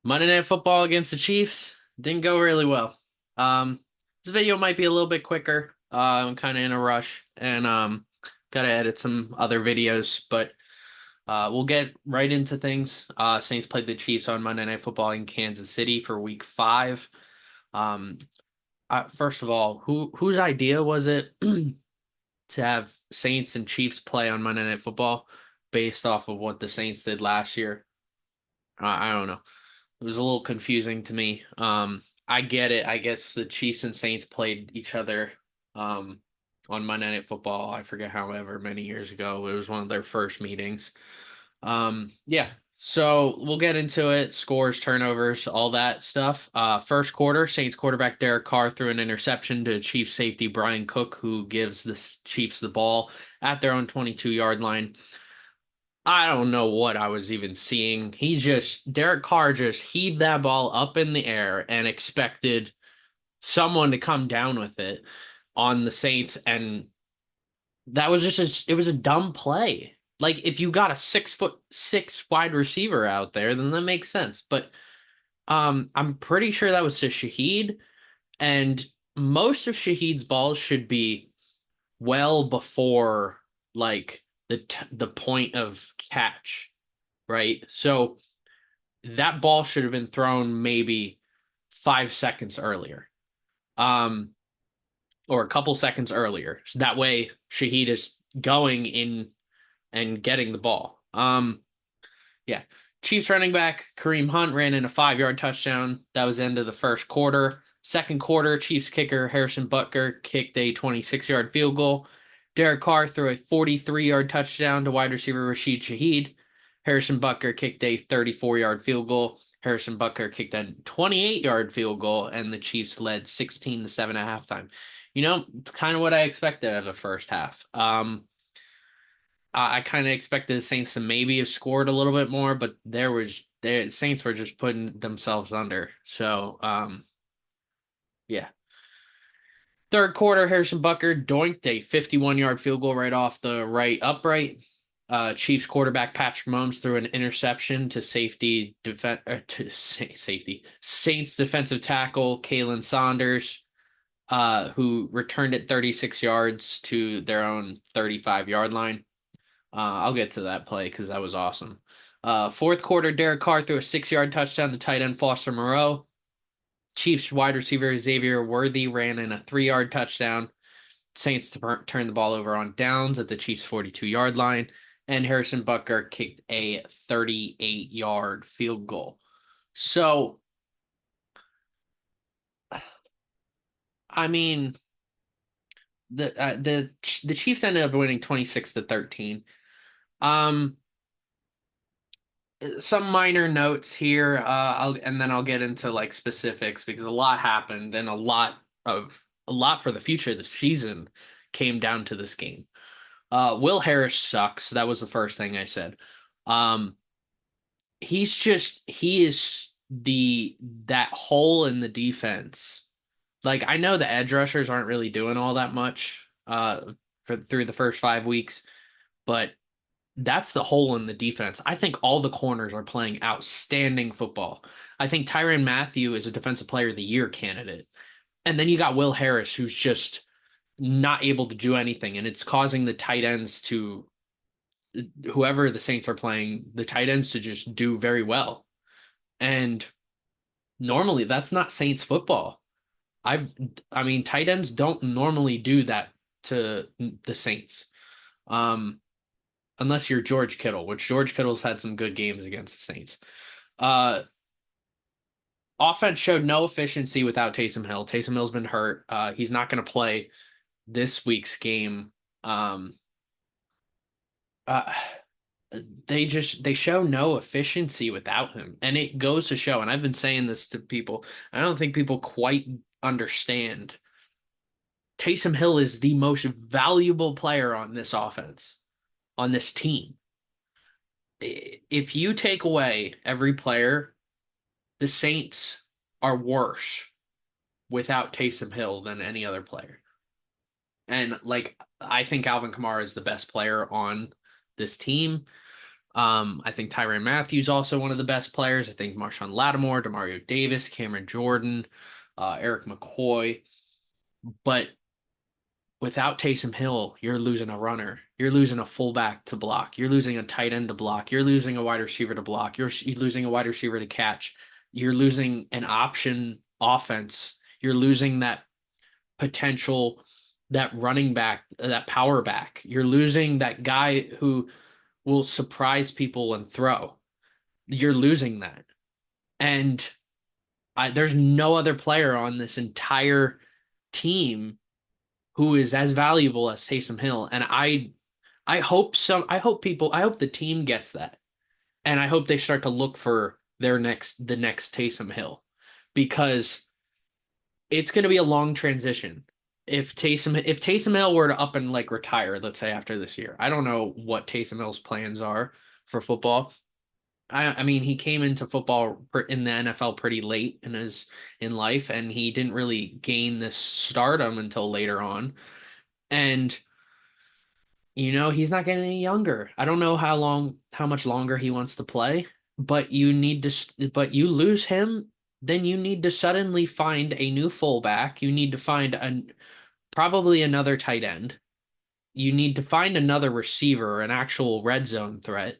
Monday Night Football against the Chiefs didn't go really well. This video might be a little bit quicker. I'm kind of in a rush and gotta edit some other videos, but we'll get right into things. Saints played the Chiefs on Monday Night Football in Kansas City for Week 5. Um, First of all, whose idea was it to have Saints and Chiefs play on Monday Night Football based off of what the Saints did last year? I don't know. It was a little confusing to me. I get it. I guess the Chiefs and Saints played each other um, on Monday Night Football. I forget however many years ago. It was one of their first meetings. Yeah. So we'll get into it. Scores, turnovers, all that stuff. First quarter, Saints quarterback Derek Carr threw an interception to Chiefs safety Brian Cook, who gives the Chiefs the ball at their own 22-yard line. I don't know what I was even seeing. Derek Carr just heaved that ball up in the air and expected someone to come down with it on the Saints. And that was it was a dumb play. Like if you got a 6'6" wide receiver out there, then that makes sense. But I'm pretty sure that was to Shaheed. And most of Shaheed's balls should be well before like the point of catch, right? So that ball should have been thrown maybe 5 seconds earlier, um, or a couple seconds earlier. So that way, Shaheed is going in and getting the ball. Yeah. Chiefs running back Kareem Hunt ran in a 5-yard touchdown. That was the end of the first quarter. Second quarter, Chiefs kicker Harrison Butker kicked a 26-yard field goal. Derek Carr threw a 43-yard touchdown to wide receiver Rashid Shaheed. Harrison Butker kicked a 34-yard field goal. Harrison Butker kicked a 28-yard field goal, and the Chiefs led 16-7 at halftime. It's kind of what I expected of the first half. I kind of expected the Saints to maybe have scored a little bit more, but the Saints were just putting themselves under. So, yeah. Third quarter, Harrison Butker doinked a 51-yard field goal right off the right upright. Chiefs quarterback Patrick Mahomes threw an interception to safety Saints defensive tackle Kalen Saunders, who returned it 36 yards to their own 35-yard line. I'll get to that play because that was awesome. Fourth quarter, Derek Carr threw a 6-yard touchdown to tight end Foster Moreau. Chiefs wide receiver Xavier Worthy ran in a 3-yard touchdown. Saints turned the ball over on downs at the Chiefs' 42-yard line, and Harrison Butker kicked a 38-yard field goal. So, I mean, the Chiefs ended up winning 26-13. Um, some minor notes here, and then I'll get into like specifics because a lot happened and a lot for the future of the season came down to this game. Will Harris sucks. That was the first thing I said. Um, he is that hole in the defense. Like I know the edge rushers aren't really doing all that much through the first 5 weeks, but that's the hole in the defense. I think all the corners are playing outstanding football. I think Tyrann Mathieu is a defensive player of the year candidate. And then you got Will Harris, who's just not able to do anything. And it's causing the tight ends to, whoever the Saints are playing, the tight ends to just do very well. And normally that's not Saints football. I've, I mean, tight ends don't normally do that to the Saints. Um, unless you're George Kittle, which George Kittle's had some good games against the Saints. Uh, Offense showed no efficiency without Taysom Hill. Taysom Hill's been hurt. He's not going to play this week's game. Um, uh, they show no efficiency without him, and it goes to show. And I've been saying this to people. I don't think people quite understand. Taysom Hill is the most valuable player on this offense, on this team. If you take away every player, the Saints are worse without Taysom Hill than any other player. And like I think Alvin Kamara is the best player on this team. I think Tyrann Matthews also one of the best players. I think Marshawn Lattimore, Demario Davis, Cameron Jordan, Eric McCoy. But without Taysom Hill, you're losing a runner. You're losing a fullback to block. You're losing a tight end to block. You're losing a wide receiver to block. You're losing a wide receiver to catch. You're losing an option offense. You're losing that potential, that running back, that power back. You're losing that guy who will surprise people and throw. You're losing that. And there's no other player on this entire team who is as valuable as Taysom Hill. And I hope the team gets that. And I hope they start to look for the next Taysom Hill because it's going to be a long transition. If Taysom Hill were to up and like retire, let's say after this year, I don't know what Taysom Hill's plans are for football. I mean, he came into football in the NFL pretty late in life, and he didn't really gain this stardom until later on. And he's not getting any younger. I don't know how much longer he wants to play, but but you lose him, then you need to suddenly find a new fullback. You need to find probably another tight end. You need to find another receiver, an actual red zone threat.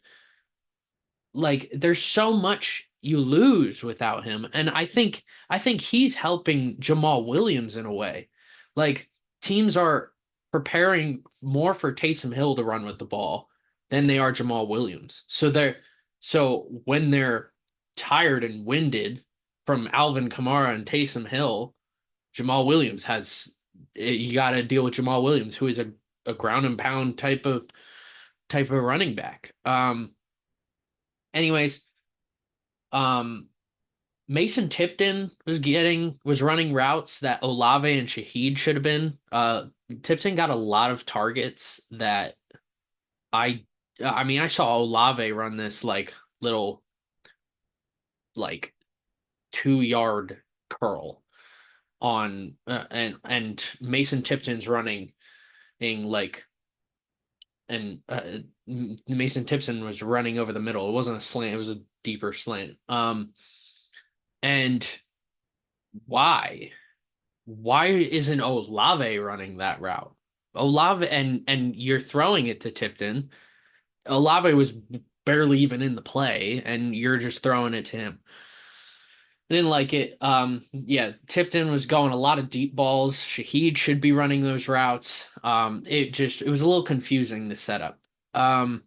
Like there's so much you lose without him, and I think he's helping Jamal Williams in a way. Like teams are preparing more for Taysom Hill to run with the ball than they are Jamal Williams. So when they're tired and winded from Alvin Kamara and Taysom Hill, Jamal Williams has you got to deal with Jamal Williams, who is a ground and pound type of running back. Anyways, um, Mason Tipton was running routes that Olave and Shaheed should have been. Tipton got a lot of targets that I I mean I saw Olave run this like little like 2 yard curl on and Mason Tipton's running in like and Mason Tipton was running over the middle. It wasn't a slant, it was a deeper slant. And why? Why isn't Olave running that route? Olave and you're throwing it to Tipton. Olave was barely even in the play, and you're just throwing it to him. I didn't like it. Yeah, Tipton was going a lot of deep balls. Shaheed should be running those routes. It was a little confusing the setup. Um,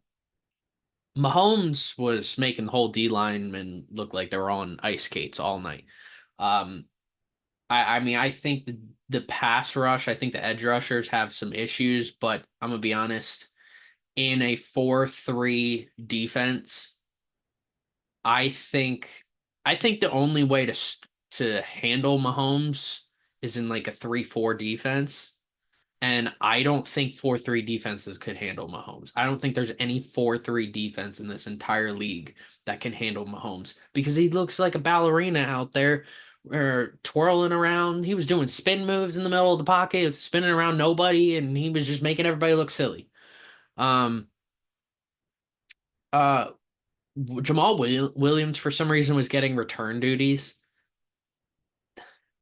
Mahomes was making the whole D lineman look like they were on ice skates all night. Um, I mean, I think the pass rush, I think the edge rushers have some issues, but I'm gonna be honest, in a 4-3 defense, I think I think the only way to handle Mahomes is in like a 3-4 defense. And I don't think 4-3 defenses could handle Mahomes. I don't think there's any 4-3 defense in this entire league that can handle Mahomes because he looks like a ballerina out there twirling around. He was doing spin moves in the middle of the pocket, spinning around nobody, and he was just making everybody look silly. Um, uh, Williams, for some reason, was getting return duties.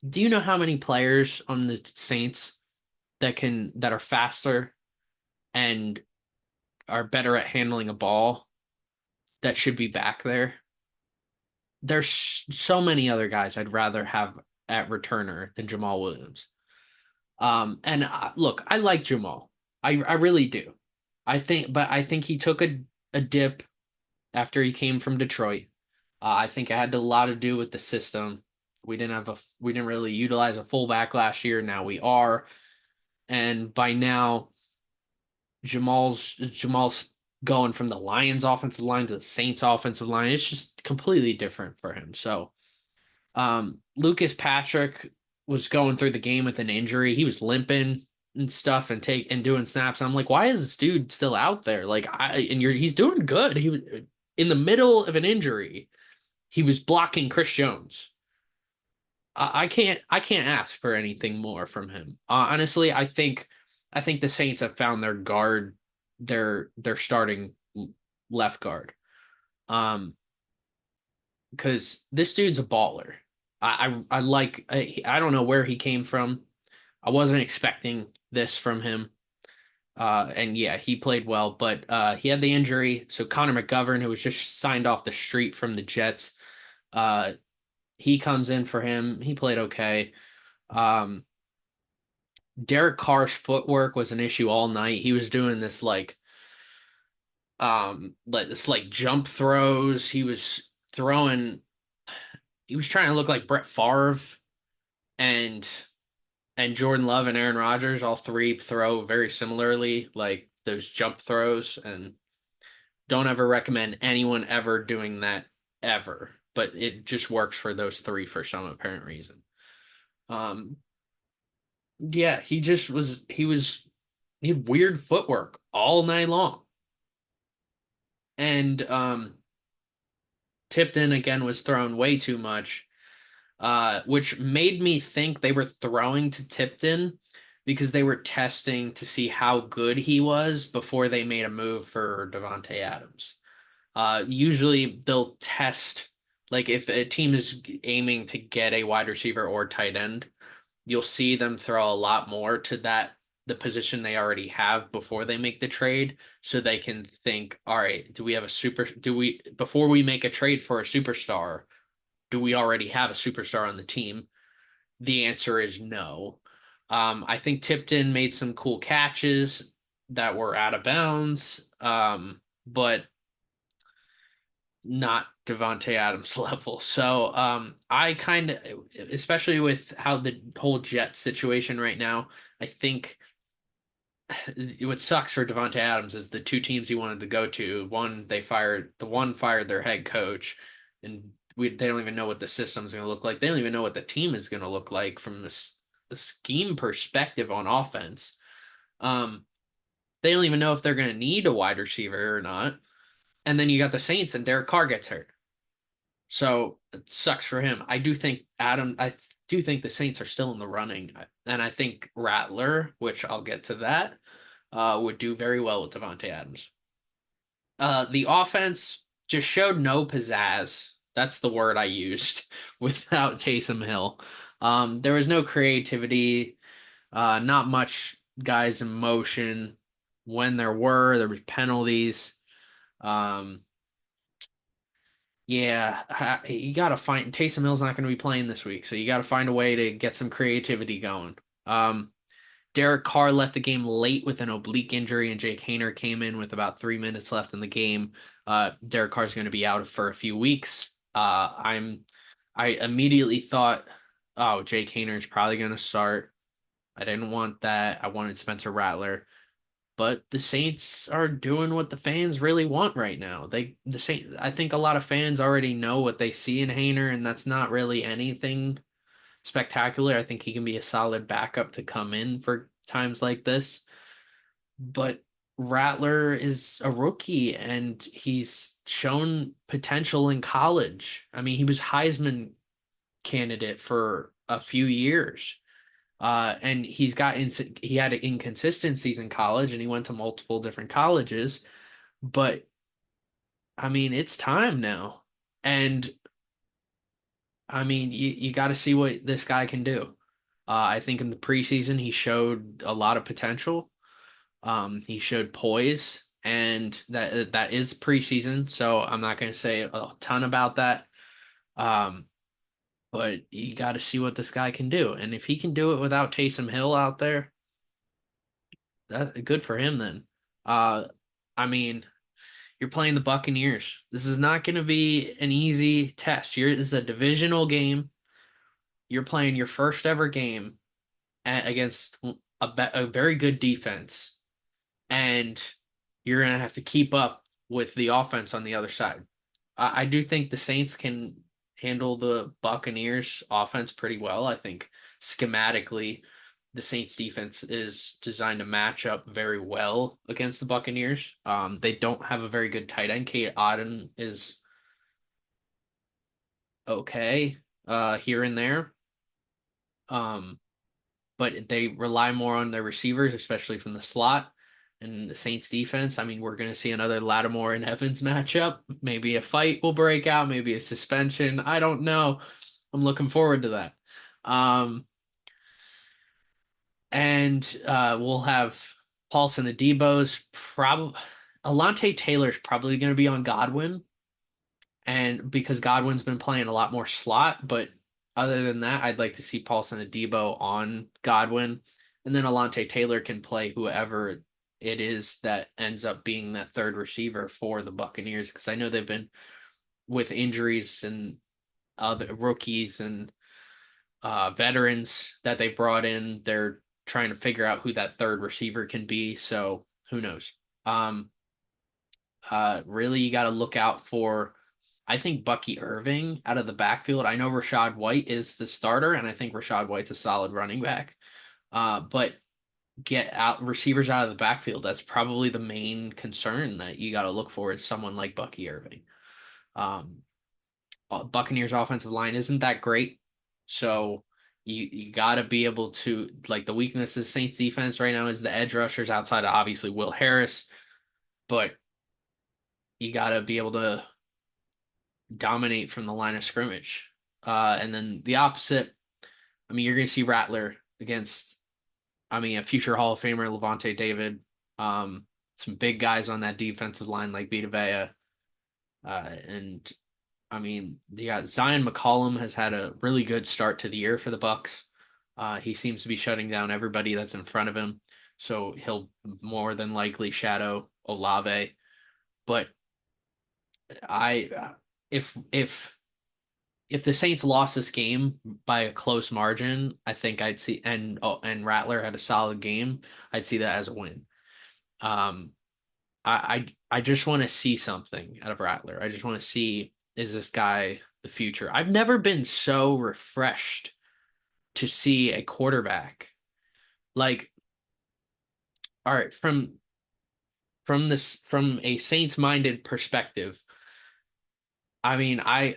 Do you know how many players on the Saints that are faster and are better at handling a ball that should be back there? There's so many other guys I'd rather have at returner than Jamal Williams. And look, I like Jamal. I really do. But I think he took a dip after he came from Detroit. I think it had a lot to do with the system. We didn't really utilize a fullback last year. Now we are, and by now Jamal's going from the Lions offensive line to the Saints offensive line. It's just completely different for him. So, Lucas Patrick was going through the game with an injury. He was limping and stuff and doing snaps. And I'm like, why is this dude still out there? He's doing good. He was in the middle of an injury. He was blocking Chris Jones. I can't ask for anything more from him. Honestly, I think the Saints have found their guard, their starting left guard. Um, because this dude's a baller. I like I don't know where he came from. I wasn't expecting this from him. And yeah, he played well, but he had the injury. So Connor McGovern, who was just signed off the street from the Jets, uh, he comes in for him. He played okay. Um, Derek Carr's footwork was an issue all night. He was doing this like this like jump throws. Throwing he was trying to look like Brett Favre and Jordan Love and Aaron Rodgers, all three throw very similarly, like those jump throws, and don't ever recommend anyone ever doing that ever. But it just works for those three for some apparent reason. Um, yeah, he had weird footwork all night long. And Tipton again was thrown way too much, which made me think they were throwing to Tipton because they were testing to see how good he was before they made a move for Davante Adams. Usually they'll test, like if a team is aiming to get a wide receiver or tight end, you'll see them throw a lot more to the position they already have before they make the trade, so they can think, all right, do we before we make a trade for a superstar, do we already have a superstar on the team? The answer is no. I think Tipton made some cool catches that were out of bounds, but not Devonte Adams level. So I kind of, especially with how the whole Jet situation right now, I think what sucks for Devonte Adams is the two teams he wanted to go to. One fired their head coach, and they don't even know what the system's going to look like. They don't even know what the team is going to look like from the scheme perspective on offense. Um, they don't even know if they're going to need a wide receiver or not. And then you got the Saints, and Derek Carr gets hurt. So it sucks for him. I do think the Saints are still in the running, and I think Rattler, which I'll get to that, would do very well with Devontae Adams. The offense just showed no pizzazz. That's the word I used without Taysom Hill. There was no creativity, not much guys in motion. When there was penalties. Um, Yeah, you got to find Taysom Hill's not going to be playing this week, so you got to find a way to get some creativity going. Derek Carr left the game late with an oblique injury, and Jake Haener came in with about 3 minutes left in the game. Derek Carr's going to be out for a few weeks. I immediately thought, oh, Jake Haener's probably going to start. I didn't want that. I wanted Spencer Rattler. But the Saints are doing what the fans really want right now. The Saints, I think a lot of fans already know what they see in Hayner, and that's not really anything spectacular. I think he can be a solid backup to come in for times like this. But Rattler is a rookie and he's shown potential in college. I mean, he was Heisman candidate for a few years. And he had inconsistencies in college and he went to multiple different colleges, but I mean, it's time now. And I mean, you got to see what this guy can do. I think in the preseason he showed a lot of potential. He showed poise, and that is preseason, so I'm not going to say a ton about that. Um, but you got to see what this guy can do, and if he can do it without Taysom Hill out there, that's good for him then. Uh, I mean, you're playing the Buccaneers. This is not going to be an easy test. This is a divisional game. You're playing your first ever game against a very good defense, and you're going to have to keep up with the offense on the other side. I do think the Saints can handle the Buccaneers offense pretty well. I think schematically, the Saints defense is designed to match up very well against the Buccaneers. They don't have a very good tight end. Kate Auden is okay, here and there. Um, but they rely more on their receivers, especially from the slot. And the Saints defense, I mean, we're going to see another Lattimore and Evans matchup. Maybe a fight will break out, maybe a suspension. I don't know. I'm looking forward to that. Um, and we'll have Paulson Adebo's probably Alante Taylor's probably going to be on Godwin, and because Godwin's been playing a lot more slot, but other than that, I'd like to see Paulson Adebo on Godwin, and then Alante Taylor can play whoever it is that ends up being that third receiver for the Buccaneers, because I know they've been with injuries and other rookies and veterans that they brought in. They're trying to figure out who that third receiver can be. So who knows? Um, really, you got to look out for, I think, Bucky Irving out of the backfield. I know Rashad White is the starter, and I think Rashad White's a solid running back. But get out receivers out of the backfield. That's probably the main concern that you got to look for is someone like Bucky Irving. Um, Buccaneers offensive line isn't that great, so you got to be able to like the weakness of Saints defense right now is the edge rushers outside of obviously Will Harris, but you got to be able to dominate from the line of scrimmage. And then the opposite, I mean, you're going to see Rattler against, I mean, a future Hall of Famer, Levante David. Some big guys on that defensive line like Vita Vea. And I mean, you got Zion McCollum has had a really good start to the year for the Bucks. He seems to be shutting down everybody that's in front of him, so he'll more than likely shadow Olave. But I, if the Saints lost this game by a close margin, I think I'd see and Rattler had a solid game, I'd see that as a win. Um, I just want to see something out of Rattler. I just want to see is this guy the future? I've never been so refreshed to see a quarterback like all right from a Saints minded perspective. I mean, I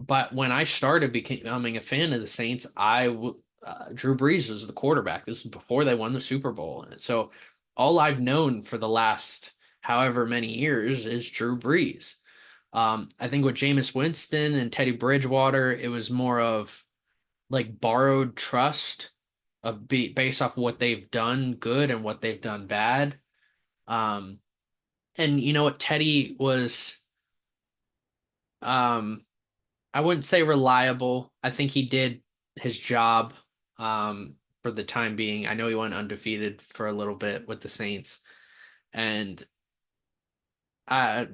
but when I started becoming a fan of the Saints, Drew Brees was the quarterback. This was before they won the Super Bowl. And so all I've known for the last however many years is Drew Brees. I think with Jameis Winston and Teddy Bridgewater, it was more of like borrowed trust based off what they've done good and what they've done bad. Um, and you know what, Teddy was, um, I wouldn't say reliable. I think he did his job, for the time being. I know he went undefeated for a little bit with the Saints, and uh,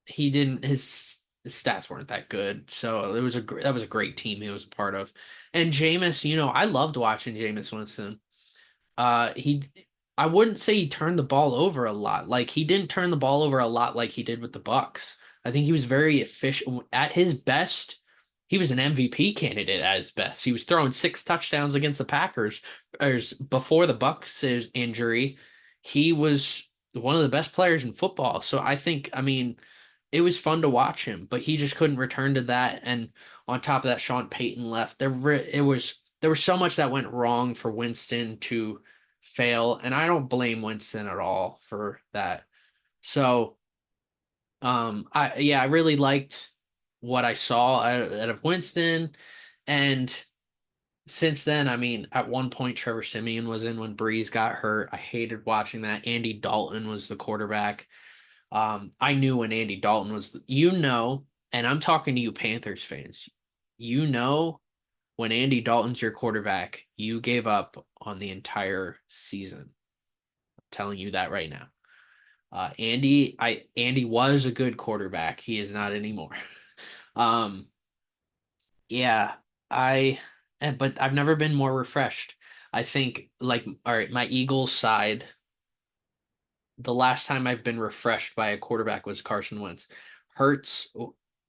he didn't. His stats weren't that good. So that was a great team he was a part of. And Jameis, I loved watching Jameis Winston. He, I wouldn't say he turned the ball over a lot. Like he didn't turn the ball over a lot like he did with the Bucks. I think he was very efficient at his best. He was an MVP candidate at his best. He was throwing 6 touchdowns against the Packers. Before the Bucks injury, he was one of the best players in football. So I think, I mean, it was fun to watch him, but he just couldn't return to that. And on top of that, Sean Payton left. There was so much that went wrong for Winston to fail, and I don't blame Winston at all for that. So, I really liked what I saw out of Winston, and since then, I mean, at one point Trevor Siemian was in when Breeze got hurt. I hated watching that. Andy Dalton was the quarterback. I knew when Andy Dalton was, and I'm talking to you Panthers fans, when Andy Dalton's your quarterback, you gave up on the entire season. I'm telling you that right now. Andy was a good quarterback. He is not anymore. Um, yeah, but I've never been more refreshed. I think like, all right, my Eagles side, the last time I've been refreshed by a quarterback was Carson Wentz. Hurts,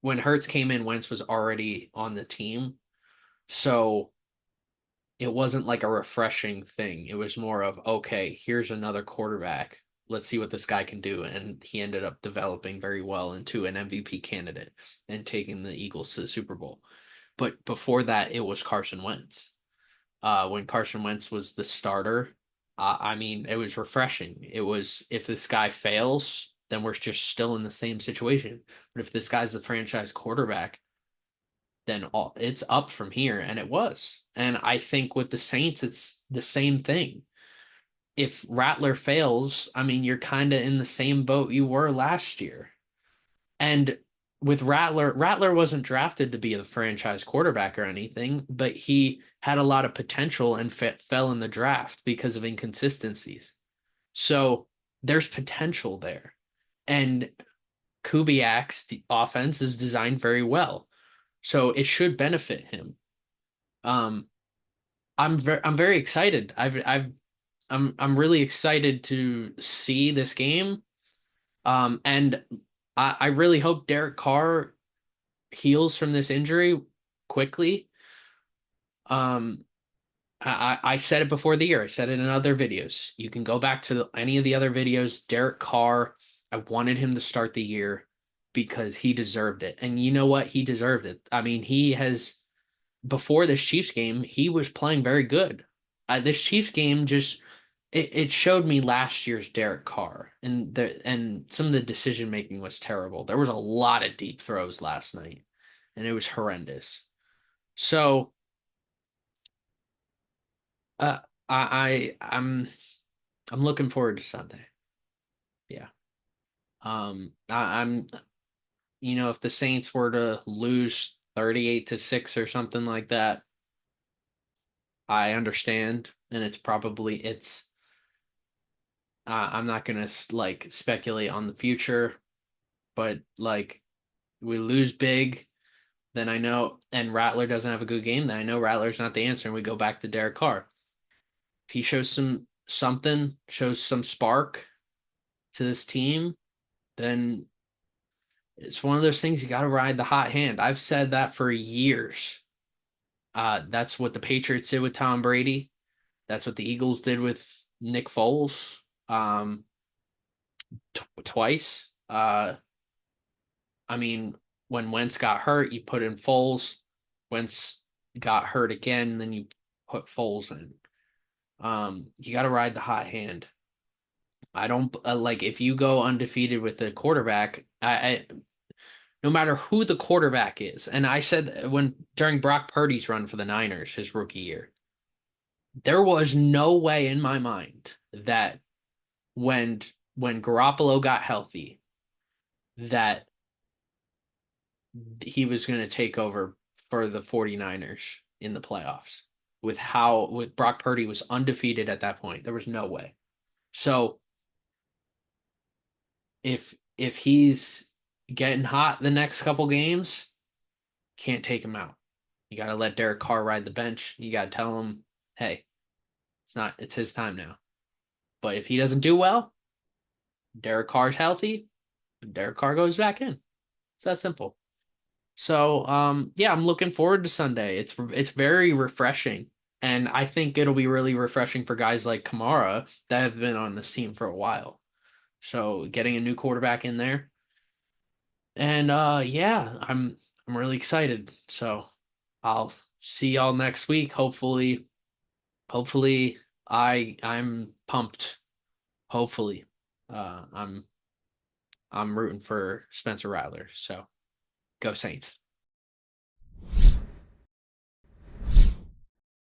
when Hurts came in, Wentz was already on the team. So it wasn't like a refreshing thing. It was more of, okay, here's another quarterback. Let's see what this guy can do. And he ended up developing very well into an MVP candidate and taking the Eagles to the Super Bowl. But before that, it was Carson Wentz. When Carson Wentz was the starter, I mean, it was refreshing. It was, if this guy fails, then we're just still in the same situation. But if this guy's the franchise quarterback, then it's up from here. And it was. And I think with the Saints, it's the same thing. If Rattler fails, I mean, you're kind of in the same boat you were last year. And with Rattler wasn't drafted to be a franchise quarterback or anything, but he had a lot of potential and fell in the draft because of inconsistencies. So there's potential there. And Kubiak's offense is designed very well. So it should benefit him. Um, I'm very excited. I'm really excited to see this game. And I really hope Derek Carr heals from this injury quickly. Um, I said it before the year. I said it in other videos. You can go back to any of the other videos. Derek Carr, I wanted him to start the year because he deserved it. And you know what? He deserved it. I mean, he has, before this Chiefs game, he was playing very good. This Chiefs game just it showed me last year's Derek Carr, and some of the decision making was terrible. There was a lot of deep throws last night, and it was horrendous. So, uh, I'm looking forward to Sunday. Yeah. I'm if the Saints were to lose 38-6 or something like that, I understand, and I'm not gonna like speculate on the future, but like we lose big, then I know, and Rattler doesn't have a good game, then I know Rattler's not the answer, and we go back to Derek Carr. If he shows shows some spark to this team, then it's one of those things, you got to ride the hot hand. I've said that for years. That's what the Patriots did with Tom Brady. That's what the Eagles did with Nick Foles. Um, Twice. I mean, when Wentz got hurt, you put in Foles. Wentz got hurt again, then you put Foles in. You got to ride the hot hand. I don't like if you go undefeated with the quarterback. No matter who the quarterback is, and I said when during Brock Purdy's run for the Niners, his rookie year, there was no way in my mind that when when Garoppolo got healthy, that he was going to take over for the 49ers in the playoffs with Brock Purdy was undefeated at that point. There was no way. So if he's getting hot the next couple games, can't take him out. You got to let Derek Carr ride the bench. You got to tell him, "Hey, it's his time now." But if he doesn't do well, Derek Carr's healthy, Derek Carr goes back in. It's that simple. So, yeah, I'm looking forward to Sunday. It's very refreshing, and I think it'll be really refreshing for guys like Kamara that have been on this team for a while. So, getting a new quarterback in there, and yeah, I'm really excited. So, I'll see y'all next week. Hopefully, I'm pumped. Hopefully, uh, I'm I'm rooting for Spencer Rattler. So, go Saints.